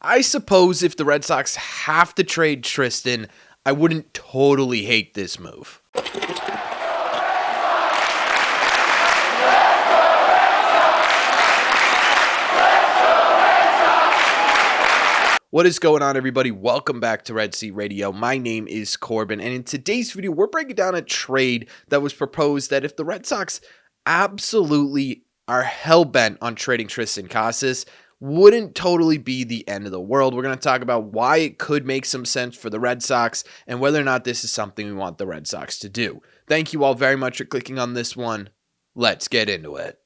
I suppose if the Red Sox have to trade Tristan, I wouldn't totally hate this move. What is going on, everybody? Welcome back to Red Seat Radio. My name is Corbin, and in today's video, we're breaking down a trade that was proposed that if the Red Sox absolutely are hell-bent on trading Tristan Casas, wouldn't totally be the end of the world. We're going to talk about why it could make some sense for the Red Sox and whether or not this is something we want the Red Sox to do. Thank you all very much for clicking on this one. Let's get into it.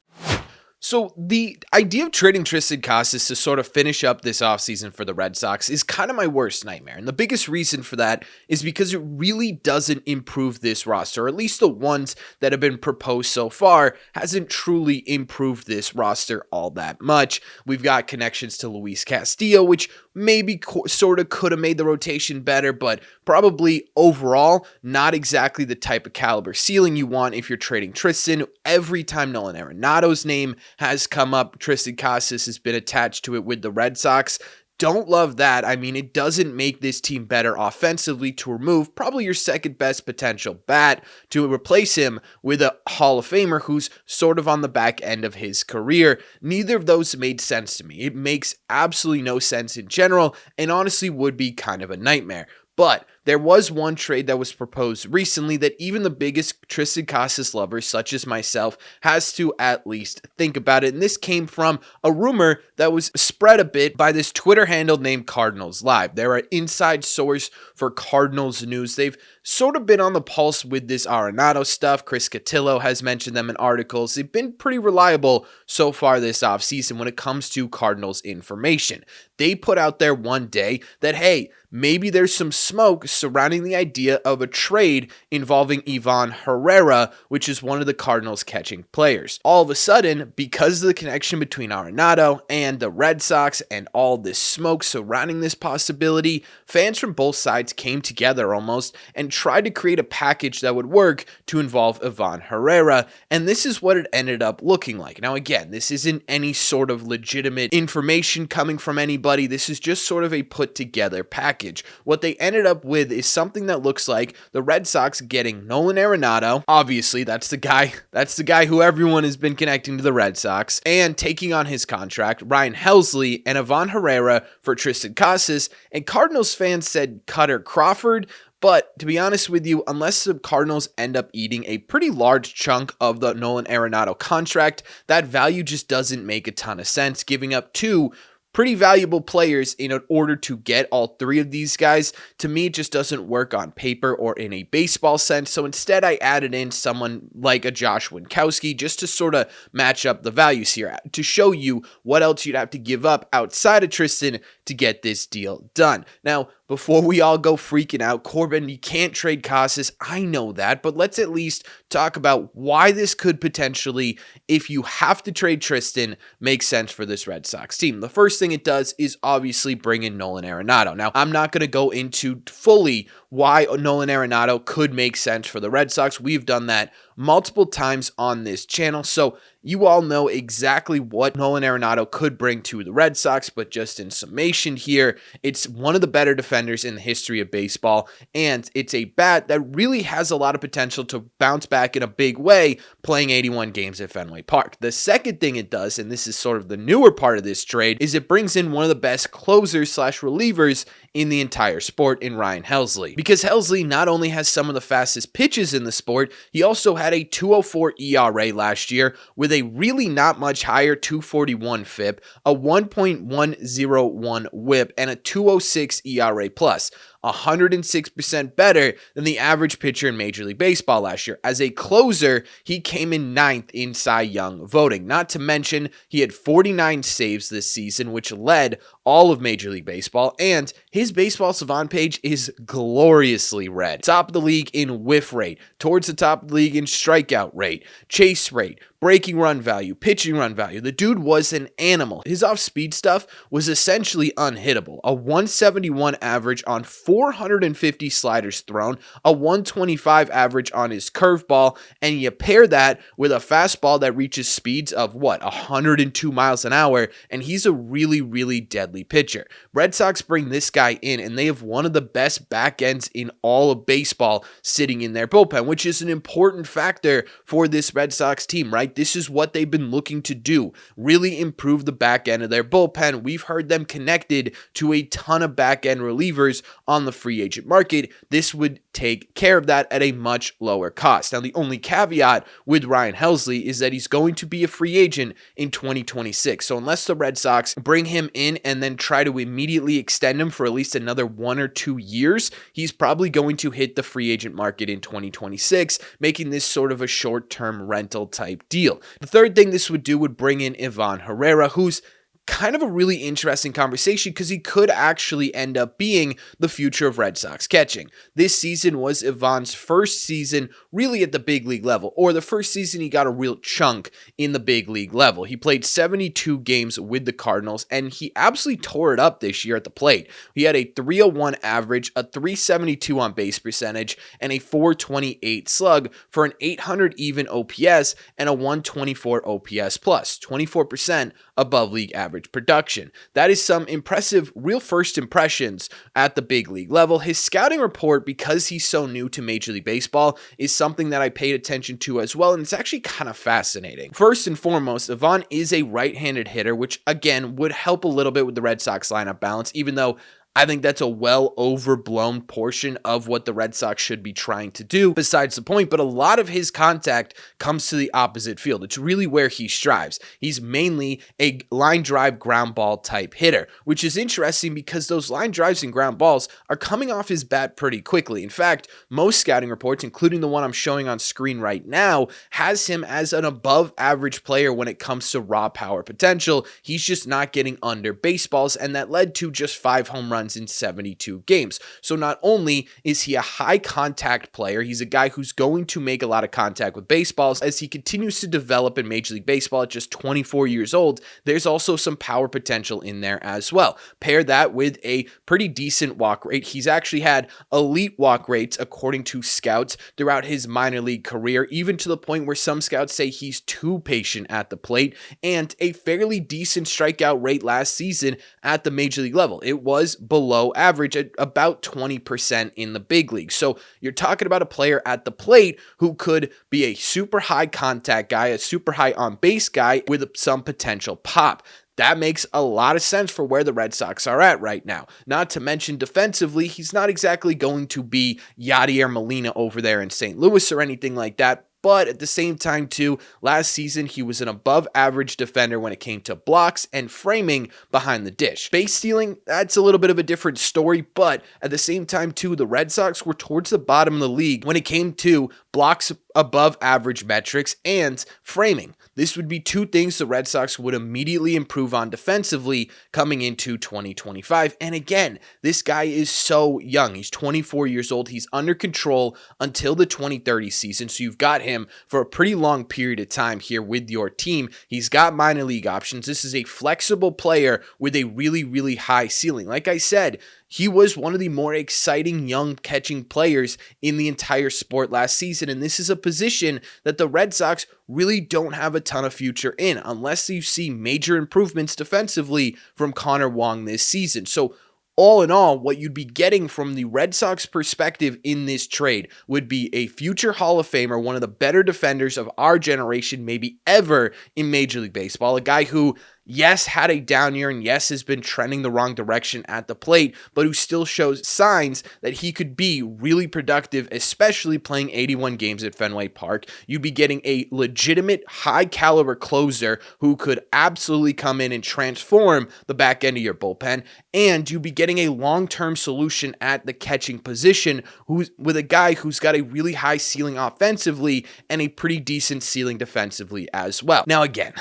So the idea of trading Tristan Casas to sort of finish up this offseason for the Red Sox is kind of my worst nightmare. And the biggest reason for that is because it really doesn't improve this roster, or at least the ones that have been proposed so far hasn't truly improved this roster all that much. We've got connections to Luis Castillo, which maybe sort of could have made the rotation better, but probably overall not exactly the type of caliber ceiling you want if you're trading Tristan. Every time Nolan Arenado's name has come up, Tristan Casas has been attached to it with the Red Sox. Don't love that. I mean, it doesn't make this team better offensively to remove probably your second best potential bat to replace him with a Hall of Famer who's sort of on the back end of his career. Neither of those made sense to me. It makes absolutely no sense in general and honestly would be kind of a nightmare. But there was one trade that was proposed recently that even the biggest Tristan Casas lovers, such as myself, has to at least think about it. And this came from a rumor that was spread a bit by this Twitter handle named Cardinals Live. They're an inside source for Cardinals news. They've sort of been on the pulse with this Arenado stuff. Chris Cotillo has mentioned them in articles. They've been pretty reliable so far this offseason when it comes to Cardinals information. They put out there one day that, hey, maybe there's some smoke surrounding the idea of a trade involving Ivon Herrera, which is one of the Cardinals' catching players. All of a sudden, because of the connection between Arenado and the Red Sox and all this smoke surrounding this possibility, fans from both sides came together almost and tried to create a package that would work to involve Ivon Herrera, and this is what it ended up looking like. Now again, this isn't any sort of legitimate information coming from anybody. This is just sort of a put together package. What they ended up with is something that looks like the Red Sox getting Nolan Arenado. Obviously, that's the guy who everyone has been connecting to the Red Sox, and taking on his contract, Ryan Helsley and Ivon Herrera for Tristan Casas, and Cardinals fans said Cutter Crawford. But to be honest with you, unless the Cardinals end up eating a pretty large chunk of the Nolan Arenado contract, that value just doesn't make a ton of sense, giving up two pretty valuable players in order to get all three of these guys. To me, it just doesn't work on paper or in a baseball sense. So instead, I added in someone like a Josh Winkowski just to sort of match up the values here, to show you what else you'd have to give up outside of Tristan to get this deal done. Now, before we all go freaking out, Corbin, you can't trade Casas. I know that, but let's at least talk about why this could potentially, if you have to trade Tristan, make sense for this Red Sox team. The first thing it does is obviously bring in Nolan Arenado. Now, I'm not going to go into fully why Nolan Arenado could make sense for the Red Sox. We've done that multiple times on this channel, so you all know exactly what Nolan Arenado could bring to the Red Sox, but just in summation here, it's one of the better defenders in the history of baseball, and it's a bat that really has a lot of potential to bounce back in a big way playing 81 games at Fenway Park. The second thing it does, and this is sort of the newer part of this trade, is it brings in one of the best closers / relievers in the entire sport in Ryan Helsley. Because Helsley not only has some of the fastest pitches in the sport, he also had a 2.04 ERA last year with a really not much higher 2.41 FIP, a 1.101 WHIP, and a 2.06 ERA plus. 106% better than the average pitcher in Major League Baseball last year. As a closer, he came in 9th in Cy Young voting. Not to mention, he had 49 saves this season, which led all of Major League Baseball, and his Baseball Savant page is gloriously red. Top of the league in whiff rate, towards the top of the league in strikeout rate, chase rate, breaking run value, pitching run value. The dude was an animal. His off-speed stuff was essentially unhittable. A 171 average on 450 sliders thrown, a 125 average on his curveball, and you pair that with a fastball that reaches speeds of 102 miles an hour, and he's a really, really deadly pitcher. Red Sox bring this guy in, and they have one of the best back ends in all of baseball sitting in their bullpen, which is an important factor for this Red Sox team, right? This is what they've been looking to do, really improve the back end of their bullpen. We've heard them connected to a ton of back end relievers on the free agent market. This would take care of that at a much lower cost. Now, the only caveat with Ryan Helsley is that he's going to be a free agent in 2026. So unless the Red Sox bring him in and then try to immediately extend him for at least another 1 or 2 years, he's probably going to hit the free agent market in 2026, making this sort of a short-term rental type deal. The third thing this would do would bring in Ivon Herrera, who's kind of a really interesting conversation because he could actually end up being the future of Red Sox catching. This season was Ivon's first season really at the big league level, or the first season he got a real chunk in the big league level. He played 72 games with the Cardinals, and he absolutely tore it up this year at the plate. He had a 301 average, a 372 on base percentage, and a 428 slug for an 800 even OPS and a 124 OPS plus, 24% above league average production. That is some impressive real first impressions at the big league level. His scouting report, because he's so new to Major League Baseball, is something that I paid attention to as well, and it's actually kind of fascinating. First and foremost, Ivon is a right-handed hitter, which again would help a little bit with the Red Sox lineup balance, even though I think that's a well overblown portion of what the Red Sox should be trying to do, besides the point, but a lot of his contact comes to the opposite field. It's really where he strives. He's mainly a line drive ground ball type hitter, which is interesting because those line drives and ground balls are coming off his bat pretty quickly. In fact, most scouting reports, including the one I'm showing on screen right now, has him as an above average player when it comes to raw power potential. He's just not getting under baseballs, and that led to just 5 home runs in 72 games. So not only is he a high contact player, he's a guy who's going to make a lot of contact with baseballs as he continues to develop in Major League Baseball at just 24 years old. There's also some power potential in there as well. Pair that with a pretty decent walk rate. He's actually had elite walk rates according to scouts throughout his minor league career, even to the point where some scouts say he's too patient at the plate, and a fairly decent strikeout rate last season at the Major League level. It was below average at about 20% in the big league. So you're talking about a player at the plate who could be a super high contact guy, a super high on base guy with some potential pop. That makes a lot of sense for where the Red Sox are at right now. Not to mention defensively, he's not exactly going to be Yadier Molina over there in St. Louis or anything like that. But at the same time, too, last season, he was an above-average defender when it came to blocks and framing behind the dish. Base stealing, that's a little bit of a different story, but at the same time, too, the Red Sox were towards the bottom of the league when it came to blocks above average metrics and framing. This would be two things the Red Sox would immediately improve on defensively coming into 2025. And again, this guy is so young. He's 24 years old. He's under control until the 2030 season. So you've got him for a pretty long period of time here with your team. He's got minor league options. This is a flexible player with a really, really high ceiling. Like I said, he was one of the more exciting young catching players in the entire sport last season, and this is a position that the Red Sox really don't have a ton of future in unless you see major improvements defensively from Connor Wong this season. So all in all, what you'd be getting from the Red Sox perspective in this trade would be a future Hall of Famer, one of the better defenders of our generation, maybe ever in Major League Baseball, a guy who, yes, had a down year and yes, has been trending the wrong direction at the plate, but who still shows signs that he could be really productive, especially playing 81 games at Fenway Park. You'd be getting a legitimate high caliber closer who could absolutely come in and transform the back end of your bullpen, and you'd be getting a long-term solution at the catching position who's with a guy who's got a really high ceiling offensively and a pretty decent ceiling defensively as well. Now again,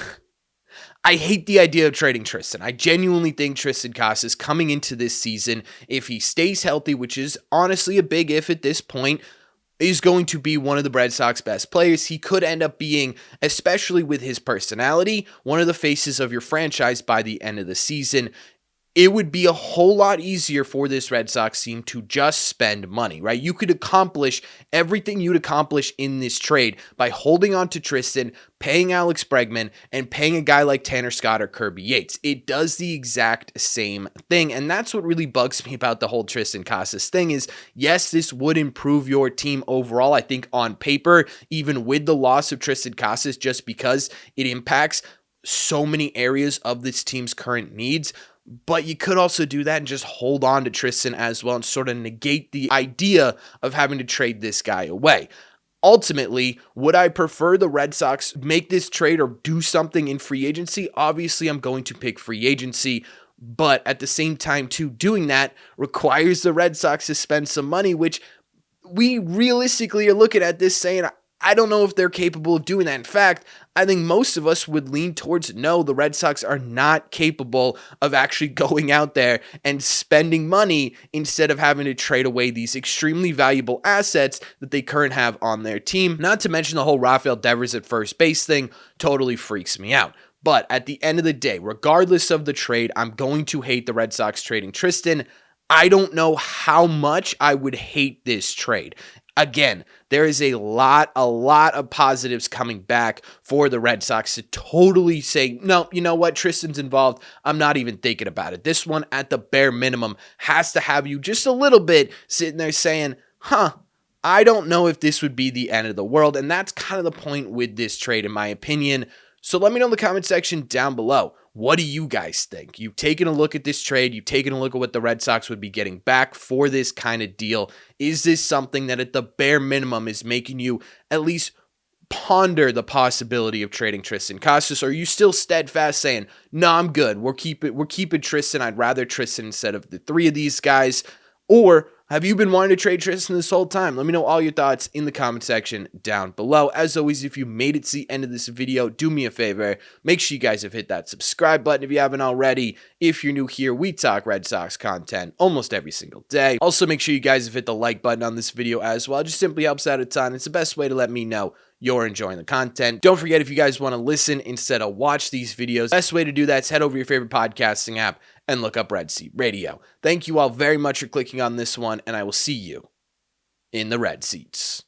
I hate the idea of trading Tristan. I genuinely think Tristan Casas coming into this season, if he stays healthy, which is honestly a big if at this point, is going to be one of the Red Sox best players. He could end up being, especially with his personality, one of the faces of your franchise by the end of the season. It would be a whole lot easier for this Red Sox team to just spend money, right? You could accomplish everything you'd accomplish in this trade by holding on to Tristan, paying Alex Bregman, and paying a guy like Tanner Scott or Kirby Yates. It does the exact same thing, and that's what really bugs me about the whole Tristan Casas thing is, yes, this would improve your team overall, I think on paper, even with the loss of Tristan Casas, just because it impacts so many areas of this team's current needs. But you could also do that and just hold on to Tristan as well and sort of negate the idea of having to trade this guy away. Ultimately, would I prefer the Red Sox make this trade or do something in free agency? Obviously, I'm going to pick free agency. But at the same time, too, doing that requires the Red Sox to spend some money, which we realistically are looking at this saying, I don't know if they're capable of doing that. In fact, I think most of us would lean towards no, the Red Sox are not capable of actually going out there and spending money instead of having to trade away these extremely valuable assets that they currently have on their team. Not to mention the whole Rafael Devers at first base thing totally freaks me out. But at the end of the day, regardless of the trade, I'm going to hate the Red Sox trading Tristan. I don't know how much I would hate this trade. Again, there is a lot of positives coming back for the Red Sox to totally say, no, you know what, Tristan's involved. I'm not even thinking about it. This one, at the bare minimum, has to have you just a little bit sitting there saying, I don't know if this would be the end of the world. And that's kind of the point with this trade, in my opinion. So let me know in the comment section down below. What do you guys think? You've taken a look at this trade. You've taken a look at what the Red Sox would be getting back for this kind of deal. Is this something that at the bare minimum is making you at least ponder the possibility of trading Tristan Casas? Or are you still steadfast saying, no, I'm good. We're keeping Tristan. I'd rather Tristan instead of the three of these guys. Or have you been wanting to trade Tristan this whole time? Let me know all your thoughts in the comment section down below. As always, if you made it to the end of this video, do me a favor. Make sure you guys have hit that subscribe button if you haven't already. If you're new here, we talk Red Sox content almost every single day. Also, make sure you guys have hit the like button on this video as well. It just simply helps out a ton. It's the best way to let me know you're enjoying the content. Don't forget, if you guys want to listen instead of watch these videos, best way to do that is head over to your favorite podcasting app and look up Red Seat Radio. Thank you all very much for clicking on this one, and I will see you in the Red Seats.